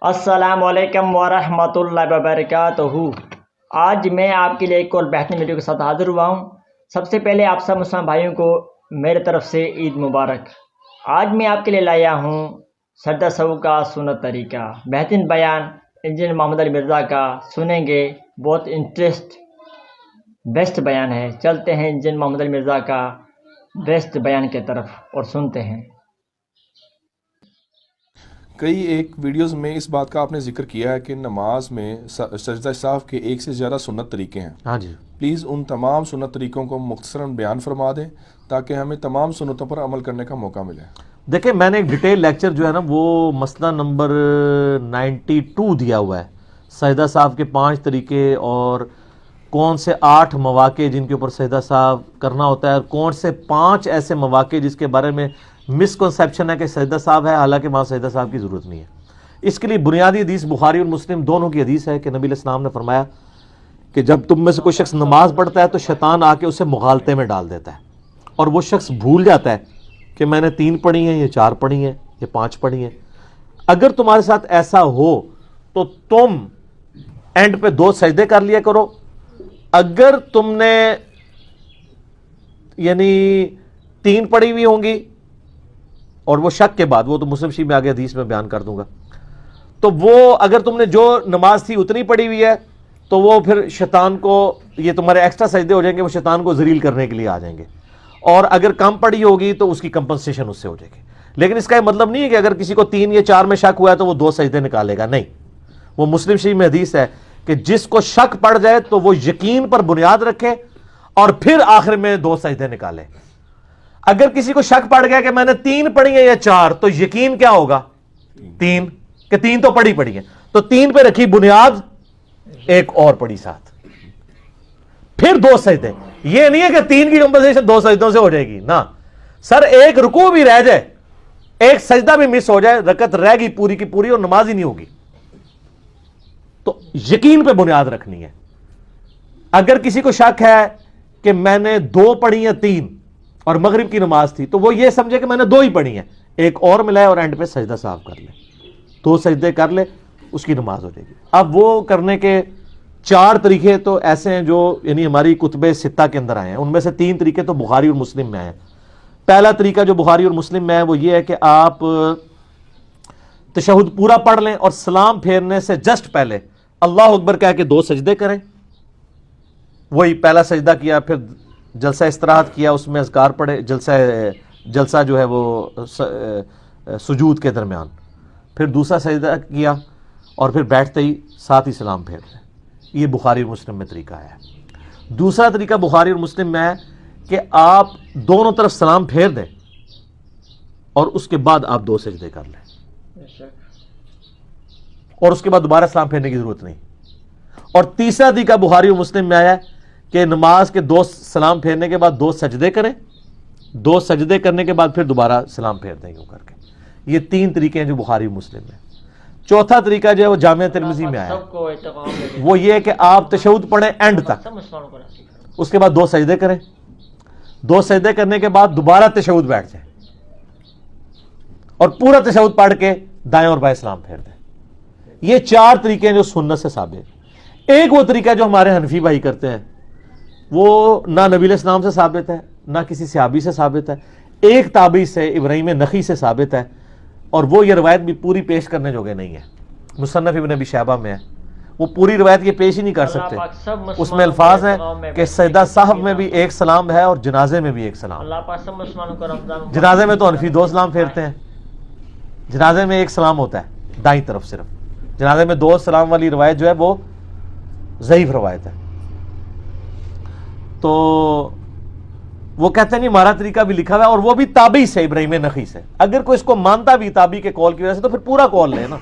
السلام علیکم ورحمۃ اللہ وبرکاتہ۔ آج میں آپ کے لیے ایک اور بہترین ویڈیو کے ساتھ حاضر ہوا ہوں۔ سب سے پہلے آپ سب مسلمان بھائیوں کو میرے طرف سے عید مبارک۔ آج میں آپ کے لیے لایا ہوں سجدہ سہو کا سنت طریقہ، بہترین بیان انجینئر محمد علی مرزا کا سنیں گے، بہت بیسٹ بیان ہے۔ چلتے ہیں انجینئر محمد علی مرزا کا بیسٹ بیان کی طرف اور سنتے ہیں۔ کئی ایک ویڈیوز میں اس بات کا آپ نے ذکر کیا ہے کہ نماز میں سجدہ سہو کے ایک سے زیادہ سنت طریقے ہیں۔ ہاں جی، پلیز ان تمام سنت طریقوں کو مختصراً بیان فرما دیں تاکہ ہمیں تمام سنتوں پر عمل کرنے کا موقع ملے۔ دیکھیں میں نے ایک ڈیٹیل لیکچر جو ہے نا وہ مسئلہ نمبر 92 دیا ہوا ہے، سجدہ سہو کے 5 طریقے اور کون سے 8 مواقع جن کے اوپر سجدہ سہو کرنا ہوتا ہے، اور کون سے 5 ایسے مواقع جس کے بارے میں مسکنسیپشن ہے کہ سجدہ سہو ہے، حالانکہ وہاں سجدہ سہو کی ضرورت نہیں ہے۔ اس کے لیے بنیادی حدیث بخاری اور مسلم دونوں کی حدیث ہے کہ نبی علیہ السلام نے فرمایا کہ جب تم میں سے کوئی شخص نماز پڑھتا ہے تو شیطان آ کے اسے مغالطے میں ڈال دیتا ہے، اور وہ شخص بھول جاتا ہے کہ میں نے 3 پڑھی ہیں، یہ 4 پڑھی ہیں، یہ 5 پڑھی ہیں۔ اگر تمہارے ساتھ ایسا ہو تو تم اینڈ پہ 2 سجدے کر لیا کرو۔ اگر تم نے یعنی 3 پڑھی ہوئی ہوں گی، اور وہ شک کے بعد، وہ تو مسلم شریف میں آگے حدیث میں بیان کر دوں گا، تو وہ اگر تم نے جو نماز تھی اتنی پڑھی ہوئی ہے تو وہ پھر شیطان کو، یہ تمہارے ایکسٹرا سجدے ہو جائیں گے، وہ شیطان کو ذلیل کرنے کے لیے آ جائیں گے، اور اگر کم پڑھی ہوگی تو اس کی کمپنسیشن اس سے ہو جائے گی۔ لیکن اس کا یہ مطلب نہیں ہے کہ اگر کسی کو 3 یا 4 میں شک ہوا ہے تو وہ 2 سجدے نکالے گا، نہیں۔ وہ مسلم شریف میں حدیث ہے کہ جس کو شک پڑ جائے تو وہ یقین پر بنیاد رکھے اور پھر آخر میں 2 سجدے نکالے۔ اگر کسی کو شک پڑ گیا کہ میں نے 3 پڑھی ہیں یا 4، تو یقین کیا ہوگا؟ 3، کہ 3 تو پڑھی ہے، تو 3 پہ رکھی بنیاد، ایک اور پڑھی ساتھ، پھر 2 سجدے۔ یہ نہیں ہے کہ 3 کی کمپنسیشن 2 سجدوں سے ہو جائے گی، نہ سر، ایک رکوع بھی رہ جائے، ایک سجدہ بھی مس ہو جائے، رکعت رہ گئی پوری کی پوری اور نماز ہی نہیں ہوگی۔ تو یقین پہ بنیاد رکھنی ہے۔ اگر کسی کو شک ہے کہ میں نے 2 پڑھی یا 3 اور مغرب کی نماز تھی، تو وہ یہ سمجھے کہ میں نے 2 ہی پڑھی ہیں، ایک اور ملائے اور اینڈ پہ سجدہ سہو کر لے، 2 سجدے کر لے، اس کی نماز ہو جائے گی۔ اب وہ کرنے کے 4 طریقے تو ایسے ہیں جو یعنی ہماری کتب 6 کے اندر آئے ہیں، ان میں سے 3 طریقے تو بخاری اور مسلم میں آئے ہیں۔ پہلا طریقہ جو بخاری اور مسلم میں ہے وہ یہ ہے کہ آپ تشہد پورا پڑھ لیں اور سلام پھیرنے سے جسٹ پہلے اللہ اکبر کہہ کے 2 سجدے کریں۔ وہی پہلا سجدہ کیا، پھر جلسہ استراحت کیا، اس میں اذکار پڑھے، جلسہ جو ہے وہ سجود کے درمیان، پھر دوسرا سجدہ کیا، اور پھر بیٹھتے ہی ساتھ ہی سلام پھیر لیں۔ یہ بخاری اور مسلم میں طریقہ ہے۔ دوسرا طریقہ بخاری اور مسلم میں ہے کہ آپ دونوں طرف سلام پھیر دیں اور اس کے بعد آپ 2 سجدے کر لیں، اور اس کے بعد دوبارہ سلام پھیرنے کی ضرورت نہیں۔ اور تیسرا طریقہ بخاری اور مسلم میں آیا ہے کہ نماز کے 2 سلام پھیرنے کے بعد 2 سجدے کریں، 2 سجدے کرنے کے بعد پھر دوبارہ سلام پھیر دیں، یوں کر کے۔ یہ 3 طریقے ہیں جو بخاری اور مسلم میں۔ چوتھا طریقہ جو ہے وہ جامعہ ترمذی میں آیا ہے، وہ یہ ہے کہ آپ تشہد پڑھیں اینڈ تک، اس کے بعد 2 سجدے کریں، 2 سجدے کرنے کے بعد دوبارہ تشہد بیٹھ جائیں اور پورا تشہد پڑھ کے دائیں اور بائیں سلام پھیر دیں۔ یہ 4 طریقے ہیں جو سنت سے ثابت ہیں۔ ایک وہ طریقہ جو ہمارے حنفی بھائی کرتے ہیں، وہ نہ نبی علیہ السلام سے ثابت ہے، نہ کسی صحابی سے ثابت ہے، ایک تابعی سے ابراہیم نخعی سے ثابت ہے، اور وہ یہ روایت بھی پوری پیش کرنے جوگے نہیں ہے۔ مصنف ابن ابی شیبہ میں ہے، وہ پوری روایت یہ پیش ہی نہیں کر سکتے۔ اس میں الفاظ ہیں کہ سجدہ سہو میں بھی 1 سلام ہے اور جنازے میں بھی 1 سلام۔ جنازے میں تو حنفی 2 سلام پھیرتے ہیں، جنازے میں 1 سلام ہوتا ہے دائیں طرف صرف، جنازے میں 2 سلام والی روایت جو ہے وہ ضعیف روایت ہے۔ تو وہ کہتے ہیں نہیں، ہمارا طریقہ بھی لکھا ہوا ہے، اور وہ بھی تابعی سے، ابراہیم نخعی سے۔ اگر کوئی اس کو مانتا بھی تابعی کے قول کی وجہ سے تو پھر پورا قول لے نا۔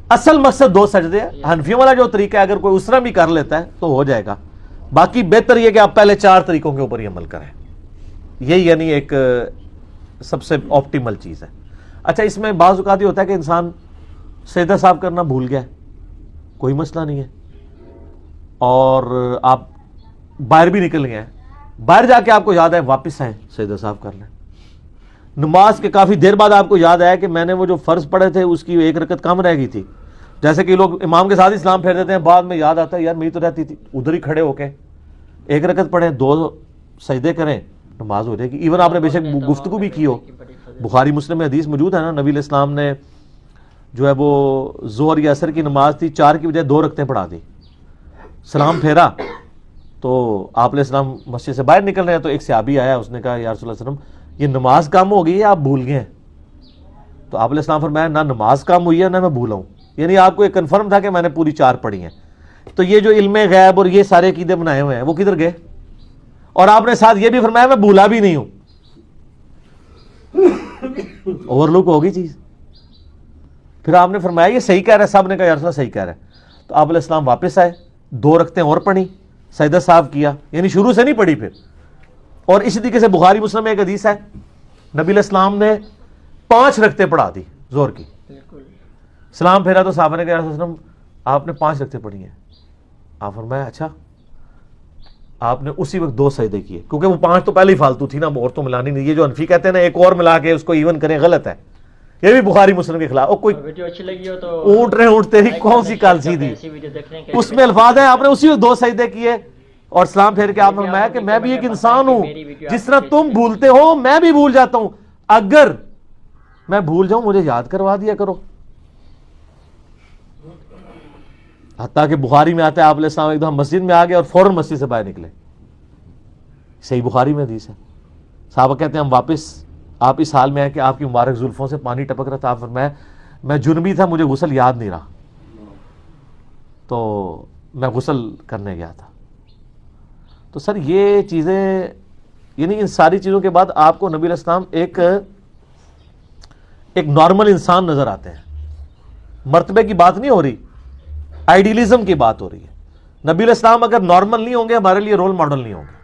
اصل مقصد 2 سجدے ہے۔ حنفیوں والا جو طریقہ ہے اگر کوئی اس طرح بھی کر لیتا ہے تو ہو جائے گا، باقی بہتر یہ کہ آپ پہلے 4 طریقوں کے اوپر ہی عمل کریں، یہی یعنی ایک سب سے آپٹیمل چیز ہے۔ اچھا، اس میں بعض اوقات یہ ہوتا ہے کہ انسان سجدہ سہو کرنا بھول گیا ہے، کوئی مسئلہ نہیں ہے، اور آپ باہر بھی نکل گئے ہیں، باہر جا کے آپ کو یاد ہے، واپس آئیں، سجدہ سہو کر لیں۔ نماز کے کافی دیر بعد آپ کو یاد آیا کہ میں نے وہ جو فرض پڑھے تھے اس کی ایک رکعت کم رہ گئی تھی. جیسے کہ لوگ امام کے ساتھ اسلام پھیر دیتے ہیں, بعد میں یاد آتا ہے یار میری تو رہتی تھی, ادھر ہی کھڑے ہو کے ایک رکعت پڑھیں, 2 سجدے کریں, نماز ہو جائے گی. ایون آپ نے بے شک گفتگو بھی کی ہو, بخاری مسلم میں حدیث موجود ہے نا, نبی علیہ السلام نے جو ہے وہ ظہر یا عصر کی نماز تھی 4 کی بجائے 2 رکعتیں پڑھا دی. سلام پھیرا تو آپ علیہ السلام مسجد سے باہر نکل رہے ہیں, تو ایک صحابی آیا, اس نے کہا یا رسول اللہ علیہ وسلم یہ نماز کم ہو گئی ہے, آپ بھول گئے ہیں. تو آپ علیہ السلام فرمایا نہ نماز کم ہوئی ہے نہ میں بھولا ہوں, یعنی آپ کو ایک کنفرم تھا کہ میں نے پوری 4 پڑھی ہیں. تو یہ جو علم غیب اور یہ سارے عقیدے بنائے ہوئے ہیں وہ کدھر گئے؟ اور آپ نے ساتھ یہ بھی فرمایا میں بھولا بھی نہیں ہوں. اوور لک ہوگی چیز. پھر آپ نے فرمایا یہ صحیح کہہ رہا ہے, سب نے کہا یا رسول اللہ صحیح کہہ رہا ہے. تو آپ علیہ السلام واپس آئے, 2 رکعتیں اور پڑھی, سجدہ صاحب کیا, یعنی شروع سے نہیں پڑھی پھر. اور اسی طریقے سے بخاری مسلم میں ایک حدیث ہے, نبی علیہ السلام نے 5 رکعتیں پڑھا دی ظہر کی. سلام پھیرا تو صحابہ نے کہا یا رسول اللہ آپ نے 5 رکعتیں پڑھی ہیں. آپ فرمایا اچھا. آپ نے اسی وقت 2 سجدے کیے, کیونکہ وہ 5 تو پہلے ہی فالتو تھی نا, اور تو ملانی نہیں. یہ جو حنفی کہتے ہیں نا ایک اور ملا کے اس کو ایون کریں, غلط ہے. یہ بھی بخاری مسلم کے خلاف. اور کوئی ویڈیو اچھی لگی ہو تو اونٹ رہے اونٹ تیری کون سی کال سی دی, اس میں الفاظ ہیں. آپ نے اسی وقت 2 سجدے کیے اور سلام پھیر کے آپ نے فرمایا کہ میں بھی ایک انسان ہوں, جس طرح تم بھولتے ہو میں بھی بھول جاتا ہوں, اگر میں بھول جاؤں مجھے یاد کروا دیا کرو. حتیٰ کہ بخاری میں آتا ہے آپ علیہ السلام ایک دم مسجد میں آ گئے اور فوراً مسجد سے باہر نکلے. صحیح بخاری میں حدیث ہے. صحابہ کہتے ہیں ہم واپس آپ اس حال میں ہیں کہ آپ کی مبارک زلفوں سے پانی ٹپک رہا تھا. آپ فرمایا میں جنبی تھا, مجھے غسل یاد نہیں رہا, تو میں غسل کرنے گیا تھا. تو سر یہ چیزیں, یعنی ان ساری چیزوں کے بعد آپ کو نبی علیہ السلام ایک نارمل انسان نظر آتے ہیں. مرتبے کی بات نہیں ہو رہی, آئیڈیلزم کی بات ہو رہی ہے. نبی علیہ السلام اگر نارمل نہیں ہوں گے ہمارے لیے رول ماڈل نہیں ہوں گے.